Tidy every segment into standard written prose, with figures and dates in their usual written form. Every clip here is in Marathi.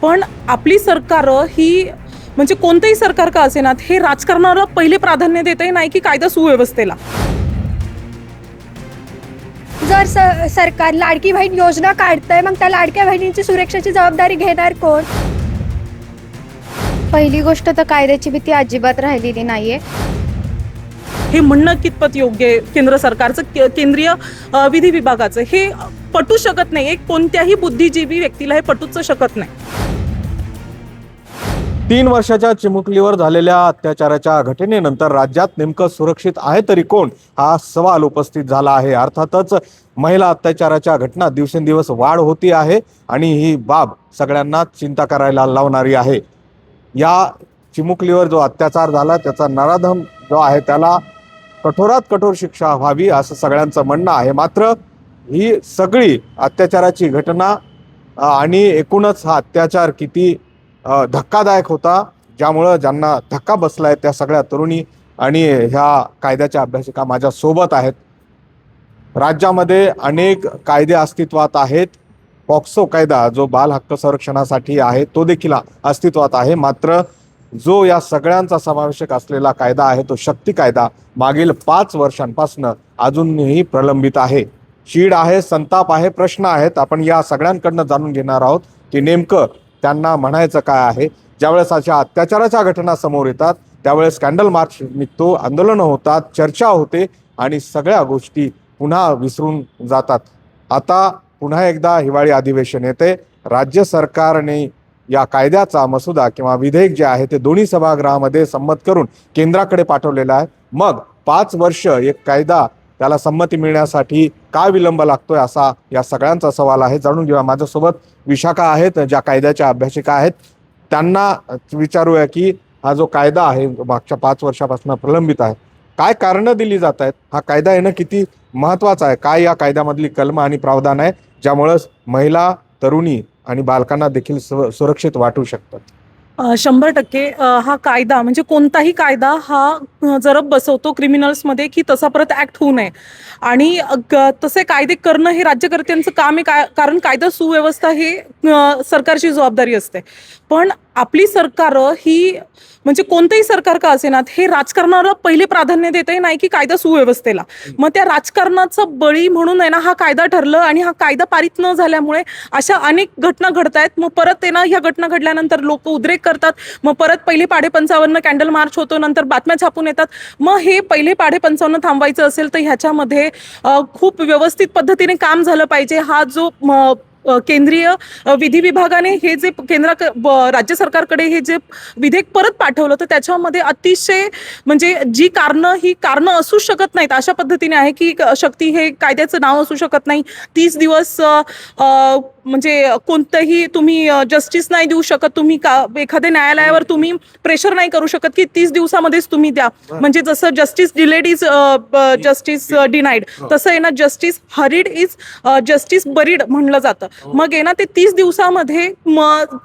पण आपली सरकार ही म्हणजे कोणतेही सरकार का असेना हे राजकारणाला पहिले प्राधान्य देते, नाही की कायदा सुव्यवस्थेला. जर सरकार लाडकी बहीण योजना काढतंय, मग त्या लाडक्या बहिणींची सुरक्षेची जबाबदारी घेणार कोण? पहिली गोष्ट तर कायद्याची भीती अजिबात राहिलेली नाहीये. हे म्हणणं कितपत योग्य आहे केंद्र सरकारचं, केंद्रीय विधी विभागाचं हे पटू शकत नाही. एक कोणत्याही बुद्धिजीवी व्यक्तीला हे पटूच शकत नाही. 3 वर्षाच्या चिमुकलीवर झालेल्या अत्याचाराच्या घटनेनंतर राज्यात नेमकं सुरक्षित आहे तरी कोण, हा सवाल उपस्थित झाला आहे. अर्थातच महिला अत्याचाराच्या घटना दिवसेंदिवस वाढ होती आहे आणि ही बाब सगळ्यांना चिंता करायला लावणारी आहे. या चिमुकलीवर जो अत्याचार झाला त्याचा नराधम जो आहे त्याला कठोरात कठोर शिक्षा व्हावी असं सगळ्यांचं म्हणणं आहे. मात्र ही सगळी अत्याचाराची घटना आणि एकूणच हा अत्याचार किती धक्कादायक होता, ज्यामुळं ज्यांना धक्का बसलाय त्या सगळ्या तरुणी आणि ह्या कायद्याच्या अभ्यासिका माझ्या सोबत आहेत. राज्यामध्ये अनेक कायदे अस्तित्वात आहेत. पॉक्सो कायदा जो बाल हक्क संरक्षणासाठी आहे तो देखील अस्तित्वात आहे. मात्र जो या सगळ्यांचा समावेशक असलेला कायदा आहे तो शक्ती कायदा मागील 5 वर्षांपासून अजूनही प्रलंबित आहे. चीड आहे, संताप आहे, प्रश्न आहेत. आपण या सगळ्यांकडनं जाणून घेणार आहोत की नेमकं त्यांना म्हणायचं काय आहे. ज्यावेळेस अशा अत्याचाराच्या घटना समोर येतात त्यावेळेस कॅन्डल मार्च निघतो, आंदोलनं होतात, चर्चा होते आणि सगळ्या गोष्टी पुन्हा विसरून जातात. आता पुन्हा एकदा हिवाळी अधिवेशन येते. राज्य सरकारने या कायद्याचा मसुदा किंवा विधेयक जे आहे ते दोन्ही सभागृहामध्ये संमत करून केंद्राकडे पाठवलेला आहे. मग 5 वर्ष एक कायदा त्याला संमती मिळण्यासाठी का विलंब लागतोय असा या सगळ्यांचा सवाल आहे. जाणून घेऊया. माझ्यासोबत विशाखा आहेत ज्या कायद्याच्या अभ्यासिका आहेत. त्यांना विचारूया की हा जो कायदा आहे मागच्या 5 वर्षापासून प्रलंबित आहे, काय कारणं दिली जात आहेत, हा कायदा येणं किती महत्त्वाचं आहे, काय या कायद्यामधली कलमं आणि प्रावधान आहे ज्यामुळं महिला, तरुणी आणि बालकांना देखील सुरक्षित वाटू शकतात. 100% हा कायदा म्हणजे कोणताही कायदा हा जरब बसवतो क्रिमिनल्समध्ये की तसा परत ॲक्ट होऊ नये आणि तसे कायदे करणं हे राज्यकर्त्यांचं काम आहे. कारण कायदा सुव्यवस्था हे सरकारची जबाबदारी असते. पण आपली सरकार ही म्हणजे कोणतेही सरकार का असेना हे राजकारणाला पहिले प्राधान्य देते, नाही की कायदा सुव्यवस्थेला. मग त्या राजकारणाचा बळी म्हणून आहे ना हा कायदा ठरलं आणि हा कायदा पारित न झाल्यामुळे अशा अनेक घटना घडत आहेत. मग परत आहे ना ह्या घटना घडल्यानंतर लोक उद्रेक करतात. मग परत पहिले 5.55 कॅन्डल मार्च होतो, नंतर बातम्या छापून येतात. मग हे पहिले 5.55 थांबवायचं असेल तर ह्याच्यामध्ये खूप व्यवस्थित पद्धतीने काम झालं पाहिजे. हा जो केंद्रीय विधी विभागाने हे जे राज्य सरकारकडे हे जे विधेयक परत पाठवलं तर त्याच्यामध्ये अतिशय म्हणजे जी ही कारणं असू शकत नाहीत अशा पद्धतीने आहे की शक्ती हे कायद्याचं नाव असू शकत नाही. 30 दिवस म्हणजे कोणतंही तुम्ही जस्टिस नाही देऊ शकत. तुम्ही एखाद्या न्यायालयावर तुम्ही प्रेशर नाही करू शकत की 30 दिवसामध्येच तुम्ही द्या. म्हणजे जसं justice delayed is justice denied, तसं आहे ना justice hurried is justice buried म्हणलं जातं. मग आहे ना ते 30 दिवसामध्ये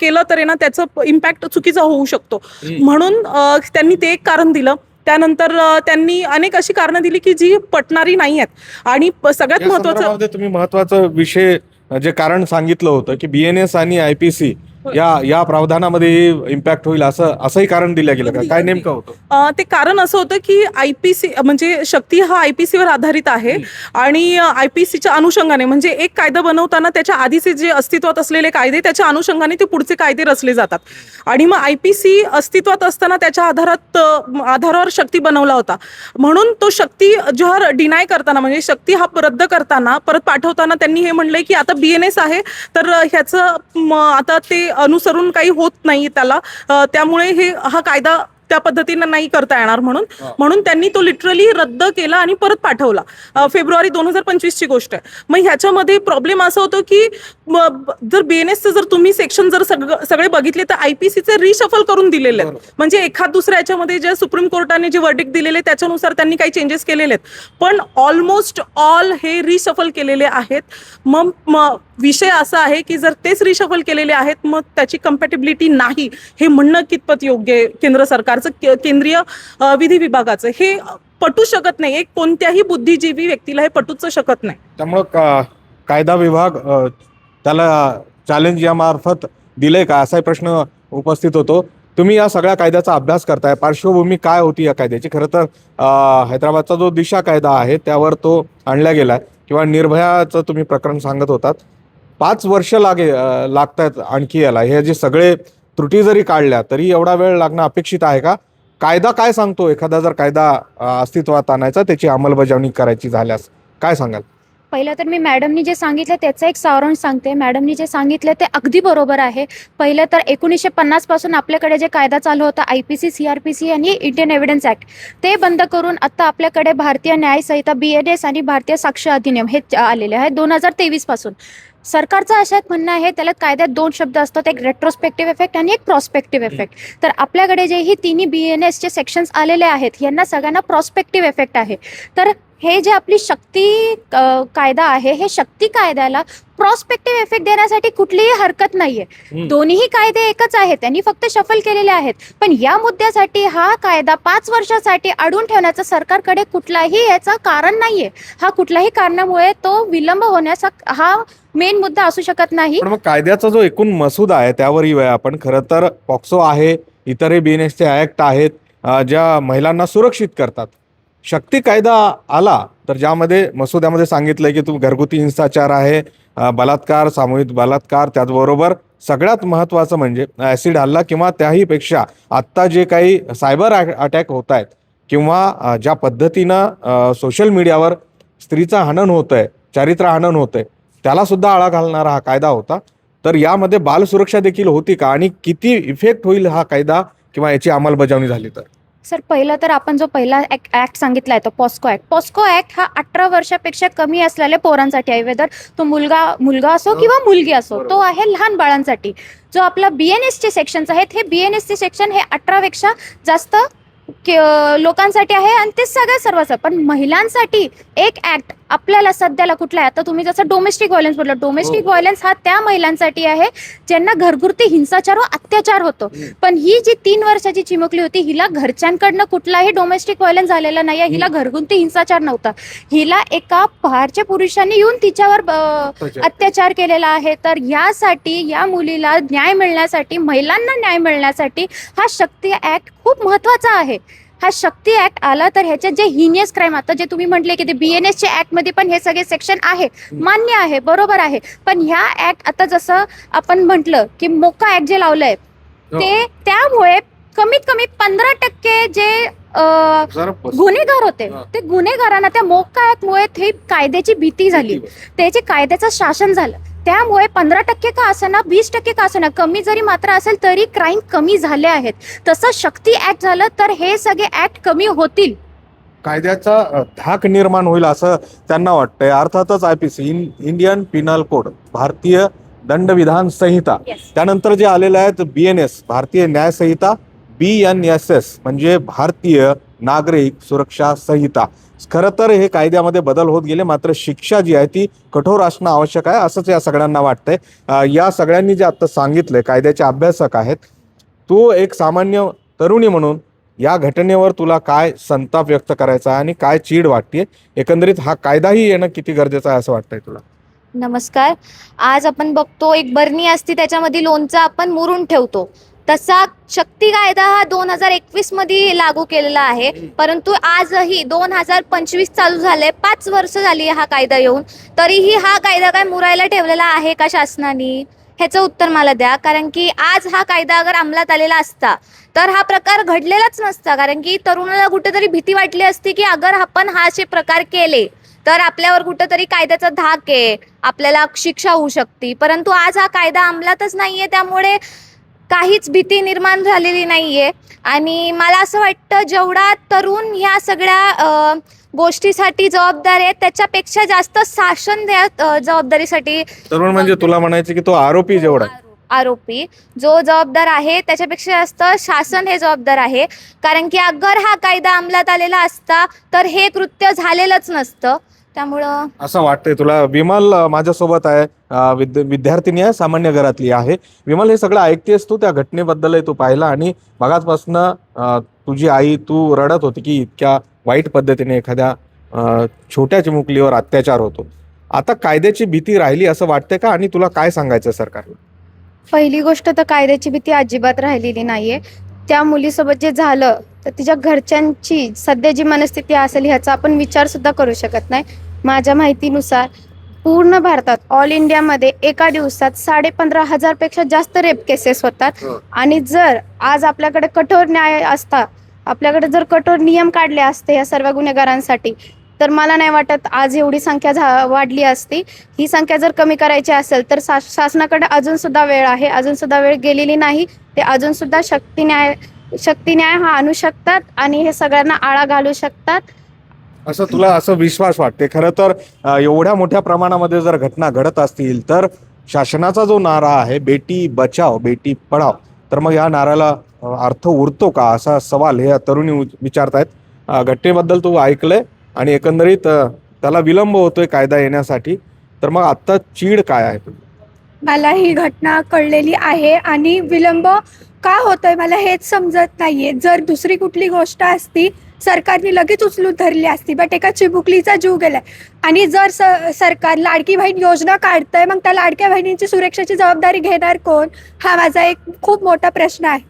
केलं तर आहे ना त्याचं इम्पॅक्ट चुकीचा होऊ शकतो. म्हणून त्यांनी ते एक कारण दिलं. त्यानंतर त्यांनी अनेक अशी कारणं दिली की जी पटणारी नाही आहेत. आणि सगळ्यात महत्वाचं तुम्ही महत्वाचं विषय जे कारण सांगितलं होतं की BNS आणि IPC या प्रावधानामध्ये इम्पॅक्ट होईल असंही कारण दिलं गेलं का? काय नेमकं होतं ते कारण असं होतं की IPC म्हणजे शक्ती हा IPC वर आधारित आहे आणि IPCच्या अनुषंगाने म्हणजे एक कायदा बनवताना त्याच्या आधीचे जे अस्तित्वात असलेले कायदे त्याच्या अनुषंगाने ते पुढचे कायदे रचले जातात. आणि मग IPC अस्तित्वात असताना त्याच्या आधारावर शक्ती बनवला होता. म्हणून तो शक्ती जर डिनाय करताना म्हणजे शक्ती हा रद्द करताना परत पाठवताना त्यांनी हे म्हणलंय की आता BNS आहे तर ह्याचं आता ते अनुसरून काही होत नाही त्याला, त्यामुळे हा कायदा त्या पद्धतीनं नाही करता येणार म्हणून त्यांनी तो लिटरली रद्द केला आणि परत पाठवला. फेब्रुवारी 2025 ची गोष्ट आहे. मग ह्याच्यामध्ये प्रॉब्लेम असा होतो की जर BNSचं जर तुम्ही सेक्शन जर सगळे बघितले तर IPCचे रिशफल करून दिलेले आहेत. म्हणजे एखाद दुसऱ्या याच्यामध्ये जे सुप्रीम कोर्टाने जे वर्डिक्ट दिलेले त्याच्यानुसार त्यांनी काही चेंजेस केलेले आहेत. पण ऑलमोस्ट ऑल हे रिशफल केलेले आहेत. मग विषय असा आहे की जर तेच रिशफल केलेले आहेत मग त्याची कम्पॅटिबिलिटी नाही हे म्हणणं कितपत योग्य आहे केंद्र सरकारचं, केंद्रीय विधी विभागाचं हे पटू शकत नाही. एक कोणत्याही बुद्धिजीवी व्यक्तीला हे पटूच शकत नाही. त्यामुळं कायदा विभाग त्याला चॅलेंज यामार्फत दिलंय का असाही प्रश्न उपस्थित होतो. तुम्ही या सगळ्या कायद्याचा अभ्यास करताय, पार्श्वभूमी काय होती या कायद्याची? खरं तर हैदराबादचा जो दिशा कायदा आहे त्यावर तो आणला गेलाय, किंवा निर्भयाचं तुम्ही प्रकरण सांगत होतात. 5 वर्ष लागतायत आणखी याला. हे जे सगळे त्रुटी जरी काढल्या तरी एवढा वेळ लागणं अपेक्षित आहे का? कायदा काय सांगतो? एखादा जर कायदा अस्तित्वात आणायचा, त्याची अंमलबजावणी करायची झाल्यास काय सांगाल? पहिलं तर मी मॅडमनी जे सांगितलं त्याचं एक सारांश सांगते. मॅडमनी जे सांगितलं ते अगदी बरोबर आहे. पहिलं तर 1950 पासून आपल्याकडे जे कायदा चालू होता IPC, CRPC आणि इंडियन एव्हिडन्स ॲक्ट, ते बंद करून आता आपल्याकडे भारतीय न्याय संहिता BNS आणि भारतीय साक्ष अधिनियम हे आलेले आहे 2023 पासून. सरकारचं असं म्हणणं आहे, त्याला कायद्यात 2 शब्द असतात, एक रेट्रोस्पेक्टिव्ह इफेक्ट आणि एक प्रॉस्पेक्टिव्ह इफेक्ट. तर आपल्याकडे जे ही तिन्ही BNS चे सेक्शन्स आलेले आहेत यांना सगळ्यांना प्रॉस्पेक्टिव्ह इफेक्ट आहे. तर हे जे आपली शक्ती कायदा आहे, हे शक्ती कायद्याला प्रॉस्पेक्टिव्ह इफेक्ट देण्यासाठी कुठलीही हरकत नाहीये. दोन्हीही कायदे एकच आहेत, त्यांनी फक्त शफल केलेले आहेत. पण या मुद्द्यासाठी हा कायदा 5 वर्षासाठी अडवून ठेवण्याचं सरकारकडे कुठलाही याचं कारण नाहीये. हा कुठल्याही कारणामुळे तो विलंब होण्याचा हा मेन मुद्दा असू शकत नाही. पण मग कायद्याचा जो एकूण मसुदा आहे त्यावर येऊया आपण. खरं तर पॉक्सो आहे, इतरही BNSचे ऍक्ट आहेत ज्या महिलांना सुरक्षित करतात. शक्ती कायदा आला तर ज्यामध्ये मसुद्यामध्ये सांगितलंय की तुम्ही घरगुती हिंसाचार आहे, बलात्कार, सामूहिक बलात्कार, त्याचबरोबर सगळ्यात महत्त्वाचं म्हणजे ॲसिड हल्ला किंवा त्याही पेक्षा आत्ता जे काही सायबर अटॅक होत आहेत किंवा ज्या पद्धतीनं सोशल मीडियावर स्त्रीचं हनन होतं आहे, चारित्र्यहनन होतं आहे, त्याला सुद्धा आळा घालणारा हा कायदा होता. तर यामध्ये बालसुरक्षा देखील होती का, आणि किती इफेक्ट होईल हा कायदा किंवा याची अंमलबजावणी झाली तर? सर, पहिलं तर आपण जो पहिला ॲक्ट सांगितला आहे तो पॉस्को ॲक्ट हा 18 वर्षापेक्षा कमी असलेल्या पोरांसाठी आहे. वेदर तो मुलगा असो किंवा मुलगी असो, तो आहे लहान बाळांसाठी. जो आपला BNS चे सेक्शन्स आहेत, हे BNS चे सेक्शन हे 18 पेक्षा जास्त लोकांसाठी आहे आणि ते सर्वच. पण महिलांसाठी एक ऍक्ट आपल्याला सध्याला कुठला आहे, आता तुम्ही जसं डोमेस्टिक व्हायलन्स बोलला, डोमेस्टिक व्हायलन्स हा त्या महिलांसाठी आहे ज्यांना घरगुती हिंसाचार व अत्याचार होतो. पण ही जी 3 वर्षाची चिमुकली होती, हिला घरच्यांकडनं कुठलाही डोमेस्टिक व्हायलन्स झालेला नाही, हिला घरगुती हिंसाचार नव्हता. हिला एका बाहेरच्या पुरुषांनी येऊन तिच्यावर अत्याचार केलेला आहे. तर यासाठी या मुलीला न्याय मिळण्यासाठी, महिलांना न्याय मिळण्यासाठी हा शक्ती ऍक्ट खूप महत्वाचा आहे. हा शक्ती ऍक्ट आला तर ह्याच्यात जे हिनियस क्राईम, आता जे तुम्ही म्हटले की ते BNS च्या ऍक्ट मध्ये पण हे सगळे सेक्शन आहे, मान्य आहे, बरोबर आहे. पण ह्या ऍक्ट आता जसं आपण म्हटलं की मोका ऍक्ट जे लावलंय ते, त्यामुळे कमीत कमी 15% जे गुन्हेगार होते ते गुन्हेगारांना त्या मोका ऍक्ट मुळे ते कायद्याची भीती झाली, त्याचे कायद्याचं शासन झालं. त्यामुळे 15% का असेना, 20% का असेना, कमी जरी मात्रा असेल तरी क्राईम कमी झाले आहेत. तसं शक्ती ऍक्ट झालं तर हे सगळे ऍक्ट कमी होतील, कायद्याचा धाक निर्माण होईल असं त्यांना वाटतंय. अर्थातच IPC, इंडियन पिनल कोड, भारतीय दंडविधान संहिता, त्यानंतर जे आलेलं आहे BNS, भारतीय न्याय संहिता, BNSS म्हणजे भारतीय नागरिक सुरक्षा संहिता. खरं तर हे कायद्यामध्ये बदल होत गेले, मात्र शिक्षा जी आहे ती कठोर असणं आवश्यक आहे असंच या सगळ्यांना वाटतंय. या सगळ्यांनी जे आता सांगितलंय, कायद्याचे अभ्यासक आहेत, तू एक सामान्य तरुणी म्हणून या घटनेवर तुला काय संताप व्यक्त करायचा आहे आणि काय चीड वाटते? एकंदरीत हा कायदाही येणं किती गरजेचं आहे असं वाटतंय तुला? नमस्कार. आज आपण बघतो एक बरणी असते त्याच्यामध्ये लोणचं आपण मुरून ठेवतो, तसा शक्ती कायदा हा 2021 मध्ये लागू केलेला आहे. परंतु आजही 2025 चालू झाले, 5 वर्ष झाली हा कायदा येऊन, तरीही हा कायदा काय मुरायला ठेवलेला आहे का शासनाने? ह्याचं उत्तर मला द्या. कारण की आज हा कायदा अगर अंमलात आलेला असता तर हा प्रकार घडलेलाच नसता. कारण की तरुणाला कुठेतरी भीती वाटली असती की अगर आपण हा असे प्रकार केले तर आपल्यावर कुठेतरी कायद्याचा धाक आहे, आपल्याला शिक्षा होऊ शकते. परंतु आज हा कायदा अंमलातच नाहीये, त्यामुळे काहीच भीती निर्माण झालेली नाहीये. आणि मला असं वाटतं जेवढा तरुण ह्या सगळ्या गोष्टीसाठी जबाबदार आहे त्याच्यापेक्षा जास्त शासन त्या जबाबदारीसाठी, तरुण म्हणजे तुला म्हणायचं की तो आरोपी जेवढा आरोपी जो जबाबदार आहे त्याच्यापेक्षा जास्त शासन हे जबाबदार आहे. कारण की अगर हा कायदा अंमलात आलेला असता तर हे कृत्य झालेलंच नसतं. त्यामुळं असं वाटतंय तुला? विमल माझ्यासोबत आहे, विद्यार्थिनी आहे, सामान्य घरातली आहे. विमल, हे सगळं ऐकतेस तू, त्या घटनेबद्दलही तू पाहिलं आणि मगाचपासनं तुझी आई, तू रडत होती की इतक्या वाईट पद्धतीने एखाद्या छोट्या चिमुकलीवर अत्याचार होतो. आता कायद्याची भीती राहिली असं वाटतंय का, आणि तुला काय सांगायचं सरकारला? पहिली गोष्ट तर कायद्याची भीती अजिबात राहिलेली नाहीये. त्या मुलीसोबत जे झालं तर तिच्या घरच्यांची सध्या जी मनस्थिती असेल ह्याचा आपण विचार सुद्धा करू शकत नाही. माझ्या माहितीनुसार पूर्ण भारतात ऑल इंडियामध्ये एका दिवसात 15,500 पेक्षा जास्त रेप केसेस होतात. आणि जर आज आपल्याकडे कठोर न्याय असता, आपल्याकडे जर कठोर नियम काढले असते या सर्व गुन्हेगारांसाठी, तर मला नाही वाटत आज एवढी संख्या वाढली असती. ही संख्या जर कमी करायची असेल तर शासनाकडे अजून सुद्धा वेळ आहे, अजून सुद्धा वेळ गेलेली नाही. ते अजून सुद्धा शक्ती न्याय हा आणू शकतात आणि हे सगळ्यांना आळा घालू शकतात. असं तुला असं विश्वास वाटते? खरं तर एवढ्या मोठ्या प्रमाणामध्ये जर घटना घडत असतील तर शासनाचा जो नारा आहे बेटी बचाव बेटी पढाव, तर मग या नाऱ्याला अर्थ उरतो का, असा सवाल हे तरुणी विचारतायत. घटनेबद्दल तू ऐकलंय आणि एकंदरीत त्याला विलंब होतोय कायदा येण्यासाठी, तर मग आता चीड काय आहे तुझी? मला ही घटना कळलेली आहे आणि विलंब का होतोय मला हेच समजत नाहीये. जर दुसरी कुठली गोष्ट असती सरकारने लगेच उचलून धरली असती, बट एका चिमुकलीचा जीव गेलाय. आणि जर सरकार लाडकी बहीण योजना काढतंय, मग त्या लाडक्या बहिणींची सुरक्षेची जबाबदारी घेणार कोण, हा माझा एक खूप मोठा प्रश्न आहे.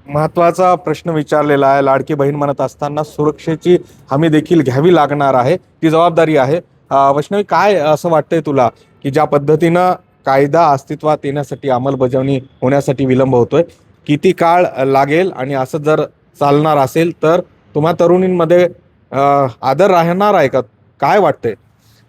महत्वाचा प्रश्न विचारलेला आहे. लाडकी बहीण म्हणत असताना सुरक्षेची हमी देखील घ्यावी लागणार आहे, ती जबाबदारी आहे. वैष्णवी, काय असं वाटतंय तुला की ज्या पद्धतीनं कायदा अस्तित्वात येण्यासाठी अंमलबजावणी होण्यासाठी विलंब होतोय, किती काळ लागेल आणि असं जर चालणार असेल तर तुम्हा तरुणींमध्ये आदर राहणार आहे का? काय वाटतंय?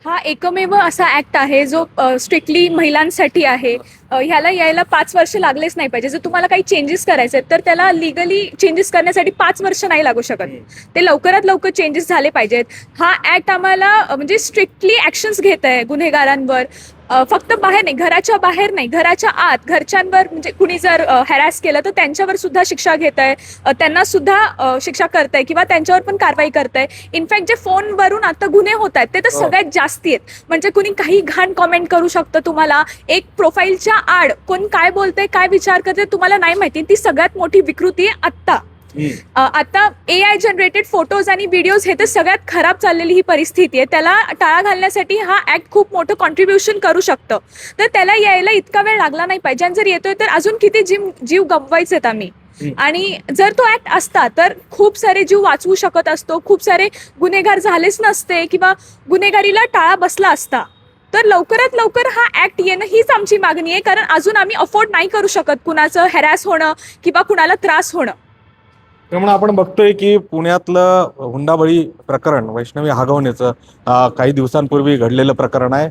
हा एकमेव असा ॲक्ट आहे जो स्ट्रिक्टली महिलांसाठी आहे. ह्याला यायला 5 वर्ष लागलेच नाही पाहिजे. जर तुम्हाला काही चेंजेस करायचे आहेत तर त्याला लिगली चेंजेस करण्यासाठी 5 वर्ष नाही लागू शकत. ते लवकरात लवकर चेंजेस झाले पाहिजेत. हा ॲक्ट आम्हाला म्हणजे स्ट्रिक्टली ॲक्शन्स घेत आहे गुन्हेगारांवर. फक्त बाहेर नाही, घराच्या बाहेर नाही, घराच्या आत घरच्यांवर म्हणजे कुणी जर हॅरॅस केलं तर त्यांच्यावर सुद्धा शिक्षा घेत आहे, त्यांना सुद्धा शिक्षा करत आहे किंवा त्यांच्यावर पण कारवाई करत आहे. इनफॅक्ट जे फोनवरून आता गुन्हे होत आहेत ते तर सगळ्यात जास्ती आहेत. म्हणजे कुणी काही घाण कॉमेंट करू शकतं तुम्हाला, एक प्रोफाईलच्या आड कोण काय बोलतंय काय विचार करते तुम्हाला नाही माहिती. ती सगळ्यात मोठी विकृती आहे आता AI जनरेटेड फोटोज आणि व्हिडिओज हे तर सगळ्यात खराब चाललेली ही परिस्थिती आहे. त्याला टाळा घालण्यासाठी हा ऍक्ट खूप मोठं कॉन्ट्रीब्युशन करू शकतं. तर त्याला यायला इतका वेळ लागला नाही पाहिजे. आणि जर येतोय तर अजून किती जीव गमवायचेत आम्ही. आणि जर तो ऍक्ट असता तर खूप सारे जीव वाचवू शकत असतो, खूप सारे गुन्हेगार झालेच नसते किंवा गुन्हेगारीला टाळा बसला असता. तर लवकरात लवकर हा ऍक्ट येणं हीच आमची मागणी आहे, कारण अजून आम्ही अफोर्ड नाही करू शकत कुणाचं हॅरॅस होणं किंवा कुणाला त्रास होणं. त्यामुळे आपण बघतोय की पुण्यातलं हुंडाबळी प्रकरण, वैष्णवी हगवण्याचं काही दिवसांपूर्वी घडलेलं प्रकरण आहे.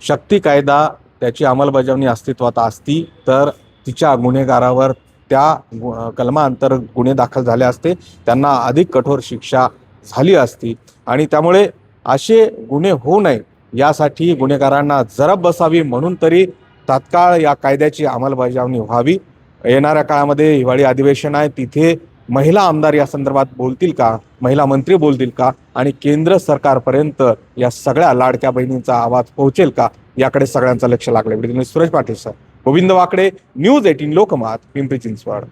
शक्ती कायदा त्याची अंमलबजावणी अस्तित्वात असती तर तिच्या गुन्हेगारावर त्या कलमांतर्गत गुन्हे दाखल झाले असते, त्यांना अधिक कठोर शिक्षा झाली असती. आणि त्यामुळे असे गुन्हे होऊ नये यासाठी गुन्हेगारांना जरब बसावी म्हणून तरी तात्काळ या कायद्याची अंमलबजावणी व्हावी. येणाऱ्या काळामध्ये हिवाळी अधिवेशन आहे, तिथे महिला आमदार या संदर्भात बोलतील का, महिला मंत्री बोलतील का आणि केंद्र सरकारपर्यंत या सगळ्या लाडक्या बहिणींचा आवाज पोहोचेल का, याकडे सगळ्यांचं लक्ष लागलं. सुरेश पाटील सर, गोविंद वाकडे, न्यूज 18 लोकमत, पिंपरी चिंचवड.